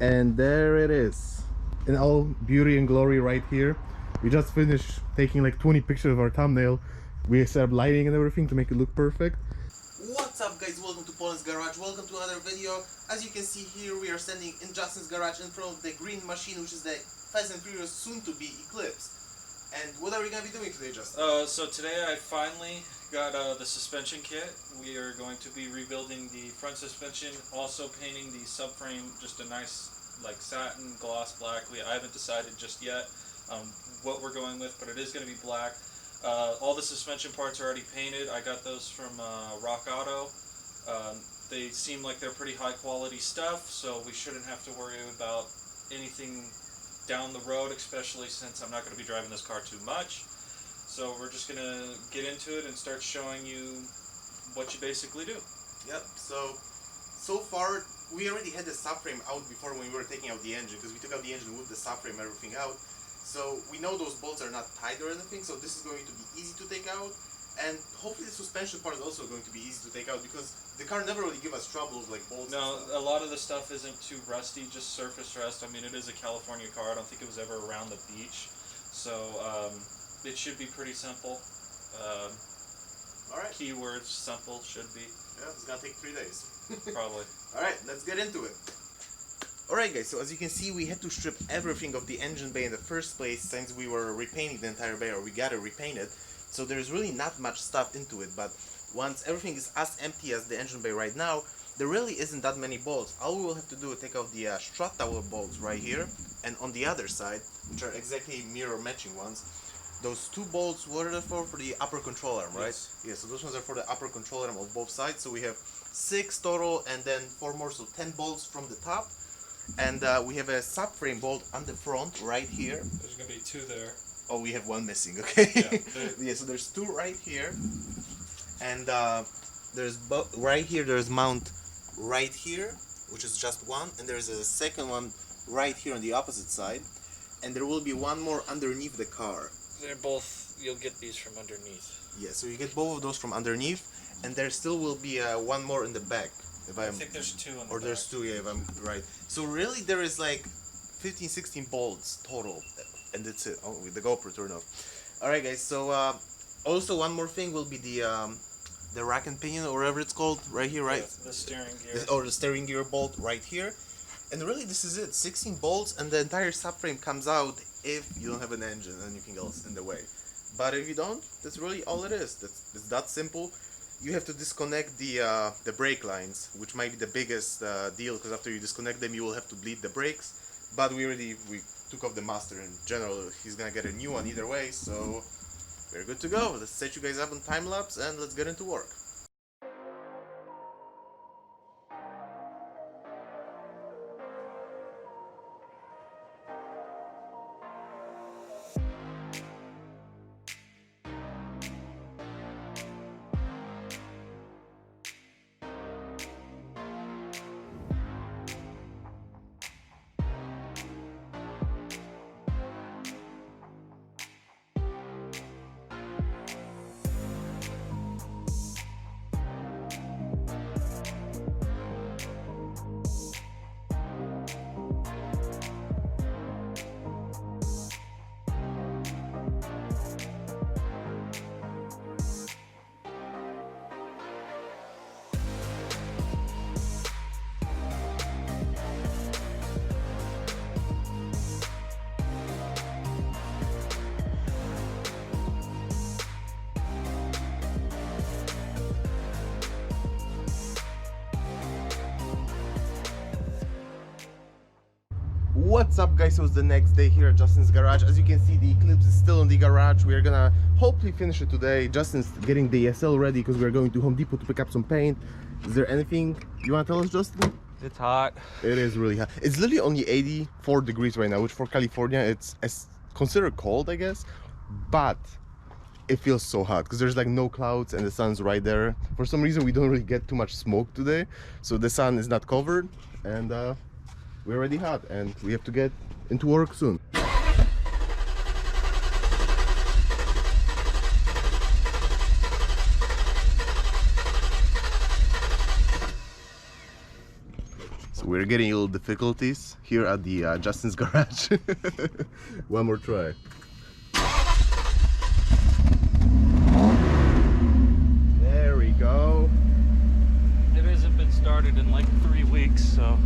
And there it is in all beauty and glory right here. We just finished taking like 20 pictures of our thumbnail. We set up lighting and everything to make it look perfect. What's up guys, welcome to Poland's Garage, welcome to another video. As you can see here, we are standing in Justin's garage in front of the green machine, which is the Fast and Furious soon to be Eclipse. And what are we going to be doing today, Justin? So today I finally got the suspension kit. We are going to be rebuilding the front suspension, also painting the subframe just a nice like satin gloss black. I haven't decided just yet what we're going with, but it is going to be black. All the suspension parts are already painted. I got those from Rock Auto. They seem like they're pretty high quality stuff, so we shouldn't have to worry about anything down the road, especially since I'm not going to be driving this car too much. So we're just going to get into it and start showing you what you basically do. Yep, so far we already had the subframe out before when we were taking out the engine, because we took out the engine with the subframe and everything out. So we know those bolts are not tight or anything, so this is going to be easy to take out. And hopefully the suspension part is also going to be easy to take out, because the car never really give us trouble with like bolts. No, a lot of the stuff isn't too rusty, just surface rust. I mean, it is a California car. I don't think it was ever around the beach. So it should be pretty simple. Alright. Keywords, simple, should be. Yeah, it's going to take 3 days. Probably. Alright, let's get into it. Alright guys, so as you can see, we had to strip everything of the engine bay in the first place since we were repainting the entire bay, or we gotta repaint it. So there's really not much stuff into it, but once everything is as empty as the engine bay right now, there really isn't that many bolts. All we will have to do is take out the strut tower bolts right here, and on the other side, which are exactly mirror matching ones, those 2 bolts, what are they for? For the upper control arm, right? Yes. Yeah, so those ones are for the upper control arm of both sides. So we have 6 total, and then 4 more, so 10 bolts from the top. And we have a subframe bolt on the front right here. There's going to be 2 there. Oh, we have 1 missing, okay. Yeah, yeah, so there's 2 right here. And there's right here, there's mount right here, which is just 1. And there's a second one right here on the opposite side. And there will be 1 more underneath the car. They're both, you'll get these from underneath. Yeah, so you get both of those from underneath. And there still will be 1 more in the back. I think there's 2 on the Or back. there's 2, yeah, if I'm right. So really there is like 15, 16 bolts total. And that's it. Oh, with the GoPro turned off. Alright guys, so also one more thing will be the rack and pinion, or whatever it's called, right here, right? Yeah, the steering gear. Or the steering gear bolt right here. And really this is it. 16 bolts, and the entire subframe comes out if you don't have an engine and anything else in the way. But if you don't, that's really all it is. It's that simple. You have to disconnect the brake lines, which might be the biggest deal, because after you disconnect them you will have to bleed the brakes. But we took off the master in general. He's gonna get a new one either way, so we're good to go. Let's set you guys up on time lapse and let's get into work. What's up guys, so it's the next day here at Justin's garage. As you can see, the Eclipse is still in the garage. We're gonna hopefully finish it today. Justin's getting the ESL ready because we're going to Home Depot to pick up some paint. Is there anything you want to tell us, Justin? It's hot. It is really hot. It's literally only 84 degrees right now, which for California it's considered cold, I guess, but it feels so hot because there's like no clouds and the sun's right there. For some reason we don't really get too much smoke today, so the sun is not covered, and we're already hot and we have to get into work soon. So we're getting a little difficulties here at the Justin's garage. One more try. There we go. It hasn't been started in like 3 weeks, so.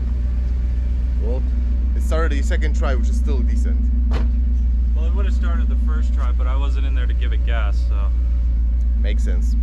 Well, it started the second try, which is still decent. Well, it would have started the first try, but I wasn't in there to give it gas, so. Makes sense.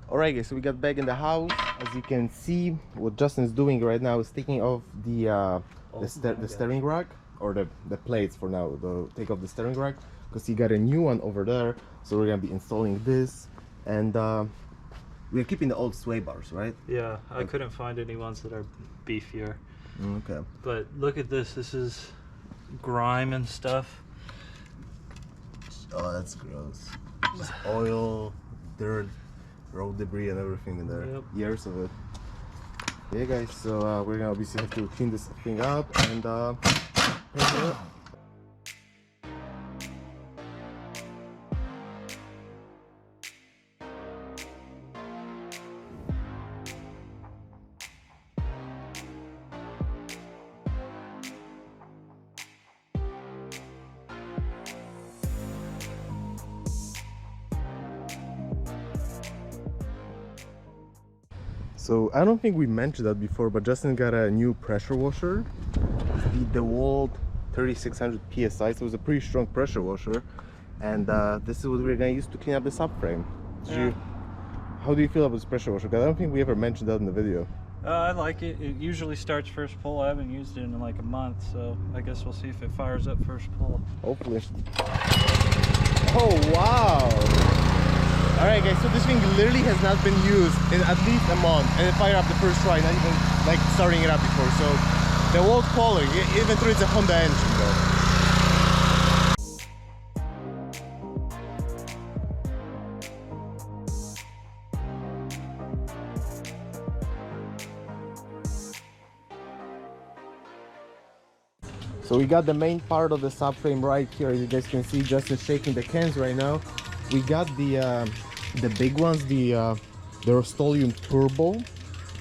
Alright guys, so we got back in the house. As you can see, what Justin is doing right now is taking off the steering rack, or the plates for now. Take off the steering rack because he got a new one over there. So we're gonna be installing this, and we're keeping the old sway bars, right? Yeah, I couldn't find any ones that are beefier. Okay. But look at this. This is grime and stuff. Oh, that's gross. Just oil, dirt, road debris and everything in there. Yep. Years of it. Yeah guys, so we're gonna obviously have to clean this thing up and paint it up. So I don't think we mentioned that before, but Justin got a new pressure washer, the DeWalt 3600 PSI. So it was a pretty strong pressure washer, and this is what we're gonna use to clean up the subframe. Yeah. How do you feel about this pressure washer? Because I don't think we ever mentioned that in the video. I like it. It usually starts first pull. I haven't used it in like a month, so I guess we'll see if it fires up first pull. Hopefully. Oh wow! Alright guys, so this thing literally has not been used in at least a month, and it fired up the first try, not even like starting it up before. So the whole quality, even though it's a Honda engine though. So we got the main part of the subframe right here. As you guys can see, Justin's shaking the cans right now. We got the big ones, the Rust-Oleum Turbo.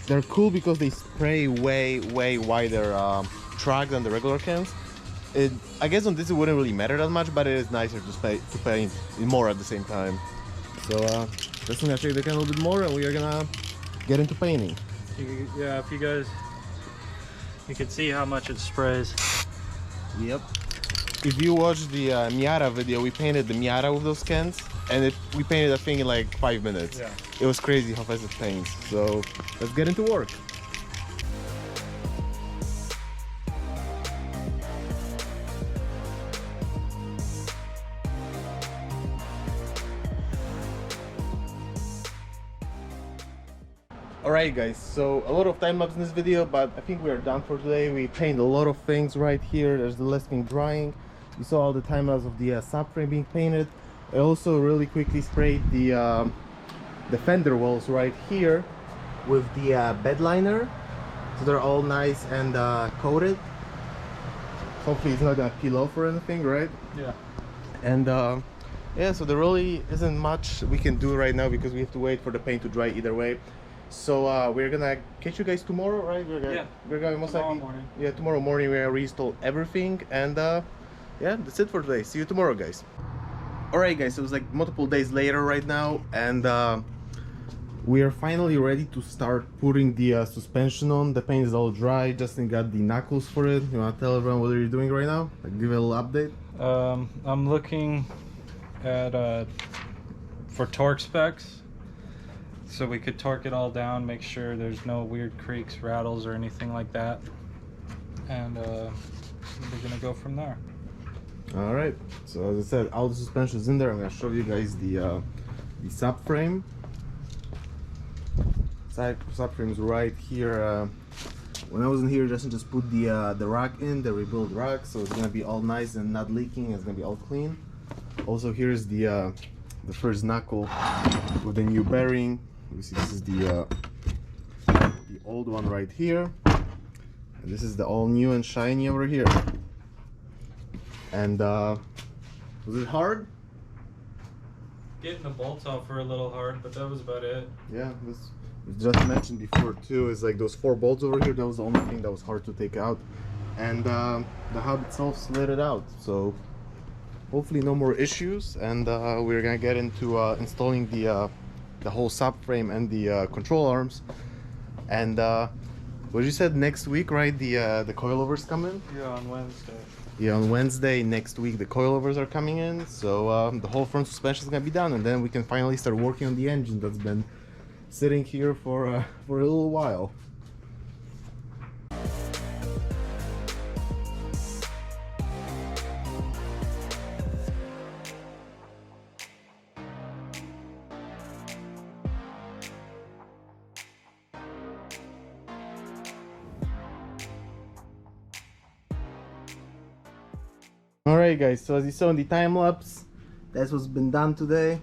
They're cool because they spray way wider track than the regular cans. I guess on this it wouldn't really matter that much, but it is nicer to paint more at the same time. So just gonna shake the can a little bit more, and we are gonna get into painting. Yeah, if you guys, you can see how much it sprays. Yep. If you watch the Miata video, we painted the Miata with those cans, and we painted that thing in like 5 minutes. Yeah. It was crazy how fast it paints. So let's get into work. Alright guys, so a lot of time lapse in this video, but I think we are done for today. We painted a lot of things right here. There's the last thing drying. You saw all the time lapse of the subframe being painted. I also really quickly sprayed the fender wells right here with the bed liner, so they're all nice and coated. Hopefully it's not gonna peel off or anything, right? Yeah. And yeah, so there really isn't much we can do right now because we have to wait for the paint to dry either way. So we're gonna catch you guys tomorrow, right? We're gonna most likely morning. Yeah, tomorrow morning we're gonna reinstall everything, and yeah, that's it for today. See you tomorrow, guys. Alright guys, it was like multiple days later right now, and we are finally ready to start putting the suspension on. The paint is all dry. Justin got the knuckles for it. You wanna tell everyone what you're doing right now? Like, give it a little update. I'm looking at for torque specs, so we could torque it all down, make sure there's no weird creaks, rattles, or anything like that, and we're gonna go from there. All right. So as I said, all the suspension is in there. I'm gonna show you guys the subframe. Subframe is right here. When I was in here, Justin just put the rack in, the rebuilt rack, so it's gonna be all nice and not leaking. It's gonna be all clean. Also, here's the first knuckle with the new bearing. You see, this is the old one right here, and this is the all new and shiny over here. And was it hard? Getting the bolts off were a little hard, but that was about it. Yeah, this just mentioned before too, is like those 4 bolts over here. That was the only thing that was hard to take out, and the hub itself slid it out. So hopefully no more issues, and we're gonna get into installing the whole subframe and the control arms. And what you said, next week, right? The coilovers come in. Yeah, on Wednesday. Yeah, on Wednesday next week the coilovers are coming in, so the whole front suspension is gonna be done, and then we can finally start working on the engine that's been sitting here for a little while. Alright guys, so as you saw in the time lapse, that's what's been done today.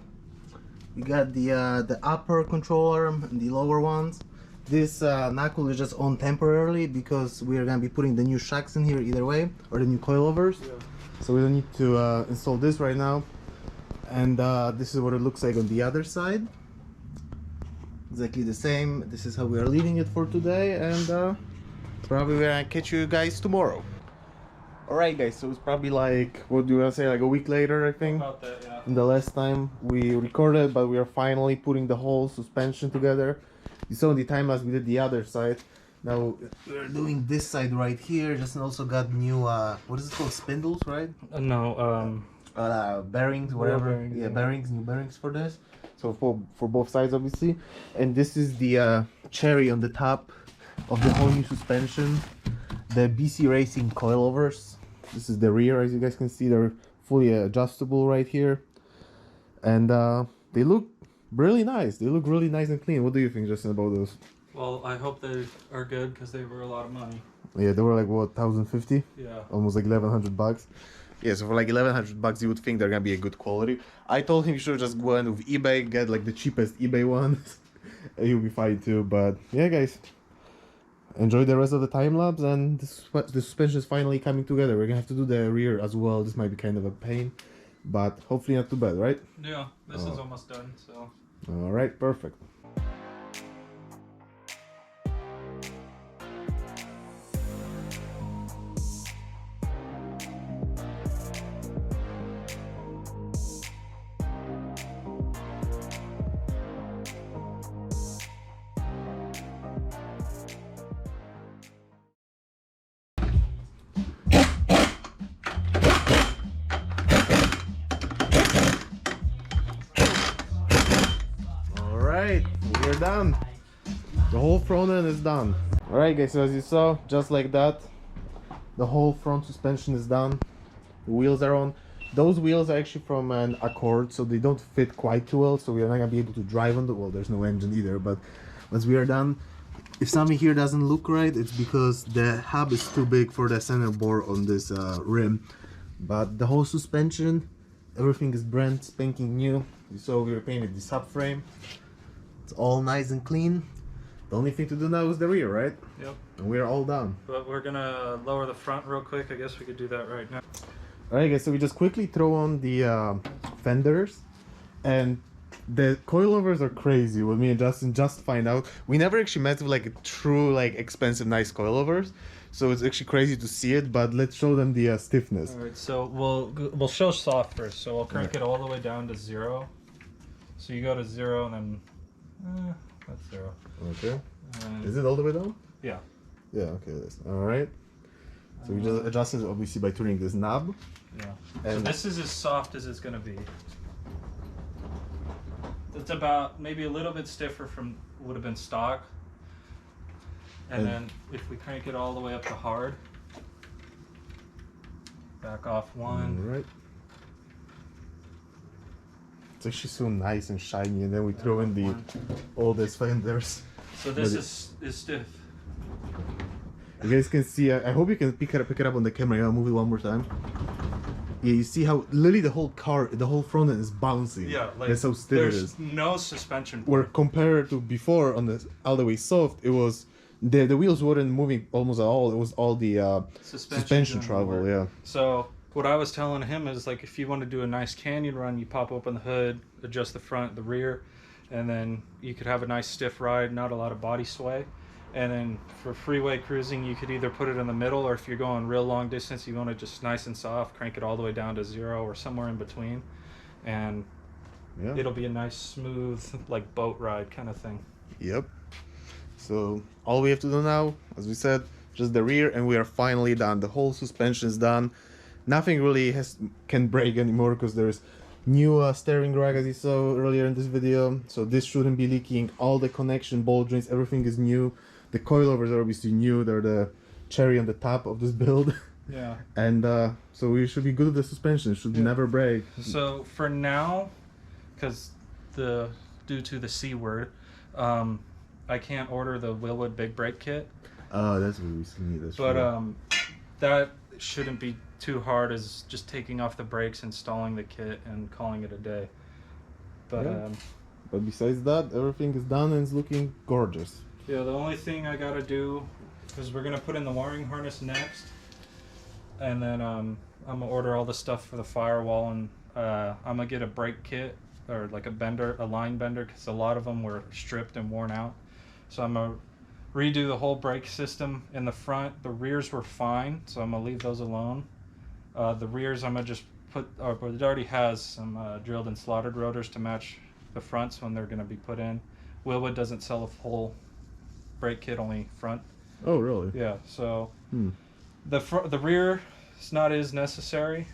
We got the upper control arm and the lower ones. This knuckle is just on temporarily because we are gonna be putting the new shocks in here either way, or the new coilovers. Yeah. So we don't need to install this right now. And this is what it looks like on the other side. Exactly the same. This is how we are leaving it for today, and probably we're gonna catch you guys tomorrow. Alright guys, so it's probably like, what do you want to say, like a week later, I think? About that, yeah. The last time we recorded, but we are finally putting the whole suspension together. You saw in the time lapse we did the other side. Now we're doing this side right here. Justin also got new, what is it called, spindles, right? No, bearings, whatever. Bearings, yeah, yeah. bearings, new bearings for this. So for both sides, obviously. And this is the cherry on the top of the whole new suspension. The BC Racing coilovers. This is the rear, as you guys can see. They're fully adjustable right here, and they look really nice. They look really nice and clean. What do you think, Justin, about those? well, I hope they are good because they were a lot of money. Yeah, they were like what, 1,050? Yeah. Almost like 1,100 bucks. Yeah, so for like 1,100 bucks, you would think they're gonna be a good quality. I told him you should just go in with eBay, get like the cheapest eBay ones. He'll be fine too. But yeah, guys, enjoy the rest of the time lapse, and the suspension is finally coming together. We're gonna have to do the rear as well. This might be kind of a pain, but hopefully not too bad, right? Yeah, this is almost done, so. All right, perfect. Alright, we're done. The whole front end is done. Alright guys, so as you saw, just like that, the whole front suspension is done. The wheels are on. Those wheels are actually from an Accord, so they don't fit quite too well, so we are not gonna be able to drive on the, well, there's no engine either, but once we are done, if something here doesn't look right, it's because the hub is too big for the center bore on this rim. But the whole suspension, everything is brand spanking new. You saw we repainted the subframe. It's all nice and clean. The only thing to do now is the rear, right? Yep. And we're all done. But we're gonna lower the front real quick. I guess we could do that right now. Alright guys, so we just quickly throw on the fenders, and the coilovers are crazy. With me and Justin just find out. We never actually met with like a true like expensive nice coilovers, so it's actually crazy to see it, but let's show them the stiffness. Alright, so we'll show soft first. So we'll crank it all the way down to 0. So you go to 0 and then that's 0. Okay. Is it all the way down? Yeah. Yeah, okay, that's alright. So we just adjust it obviously by turning this knob. Yeah. And So this is as soft as it's gonna be. It's about maybe a little bit stiffer from would have been stock. And then if we crank it all the way up to hard, Back off one. All right. It's actually so nice and shiny, and then we throw in the all these fenders. So this is stiff. You guys can see. I hope you can pick it up on the camera. I'll move it one more time. Yeah, you see how literally the whole car, the whole front end is bouncing. Yeah, like that's how stiff it is. there's no suspension. Where compared to before on the all the way soft, it was the wheels weren't moving almost at all. It was all the suspension travel. Yeah. So what I was telling him is like if you want to do a nice canyon run, you pop open the hood, adjust the front, the rear, and then you could have a nice stiff ride, not a lot of body sway. And then for freeway cruising, you could either put it in the middle, or if you're going real long distance, you want it just nice and soft, crank it all the way down to 0 or somewhere in between. And Yeah. it'll be a nice, smooth, like boat ride kind of thing. Yep. So all we have to do now, as we said, just the rear, and we are finally done. The whole suspension is done. Nothing really can break anymore because there's new steering rack, as you saw earlier in this video. So this shouldn't be leaking. All the connection, ball joints, everything is new. The coilovers are obviously new. They're the cherry on the top of this build. Yeah. And so we should be good with the suspension. It should never break. So for now, because due to the C word, I can't order the Willwood big brake kit. Oh, that's what we still need. But that shouldn't be too hard, as just taking off the brakes, installing the kit, and calling it a day. But Yeah. But besides that, everything is done and it's looking gorgeous. yeah, the only thing I gotta do is we're gonna put in the wiring harness next, and then I'm gonna order all the stuff for the firewall, and I'm gonna get a brake kit, or like a line bender, because a lot of them were stripped and worn out. So I'm gonna redo the whole brake system in the front. The rears were fine, so I'm gonna leave those alone. The rears I'm gonna just put, but it already has some drilled and slotted rotors to match the fronts when they're gonna be put in. Willwood doesn't sell a full brake kit, only front. Oh, really? Yeah, so the rear is not as necessary.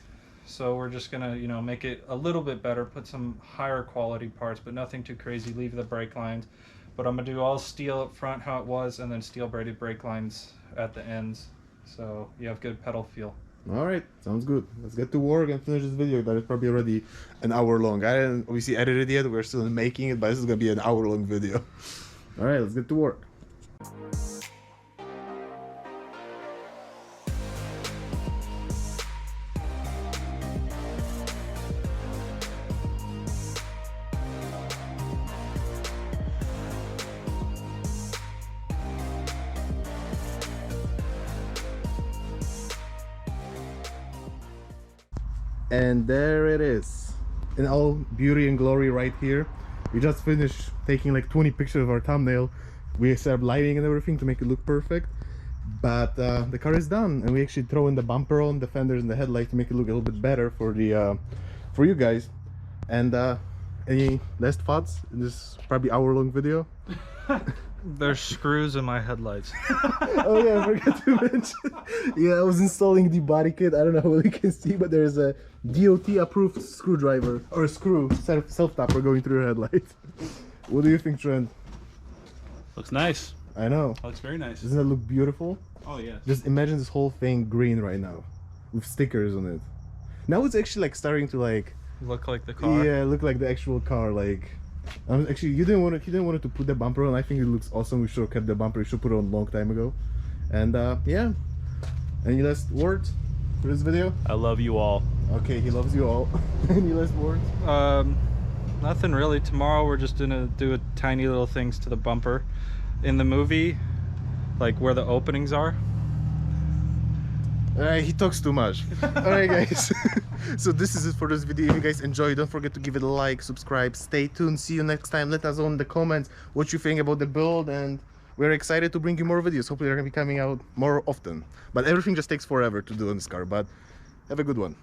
So we're just gonna, make it a little bit better, put some higher quality parts, but nothing too crazy. Leave the brake lines, but I'm gonna do all steel up front how it was, and then steel braided brake lines at the ends, so you have good pedal feel. All right, sounds good. Let's get to work and finish this video. That is probably already an hour long. I didn't obviously edit it yet. We're still making it, but this is gonna be an hour long video. All right, let's get to work. And there it is, in all beauty and glory right here. We just finished taking like 20 pictures of our thumbnail. We set up lighting and everything to make it look perfect, but the car is done, and we actually throw in the bumper on, the fenders and the headlight to make it look a little bit better for the for you guys. And any last thoughts in this probably hour-long video? There's screws in my headlights. Oh yeah, I forgot to mention. Yeah, I was installing the body kit. I don't know how you can see, but there's a DOT approved screwdriver, or a screw self-tapper going through your headlights. What do you think, Trent? Looks nice. I know. Looks very nice. Doesn't that look beautiful? Oh yeah. Just imagine this whole thing green right now, with stickers on it. Now it's actually like starting to like Look like the car. yeah, look like the actual car. Like actually, he didn't want to put the bumper on. I think it looks awesome. We should have kept the bumper. We should put it on a long time ago. And yeah, any last words for this video? I love you all. Okay, he loves you all. Any last words? Nothing really. Tomorrow we're just gonna do tiny little things to the bumper. In the movie, like where the openings are. He talks too much. Alright guys, so this is it for this video. If you guys enjoyed, don't forget to give it a like, subscribe, stay tuned, see you next time. Let us know in the comments what you think about the build, and we're excited to bring you more videos. Hopefully they're going to be coming out more often, but everything just takes forever to do on this car. But have a good one.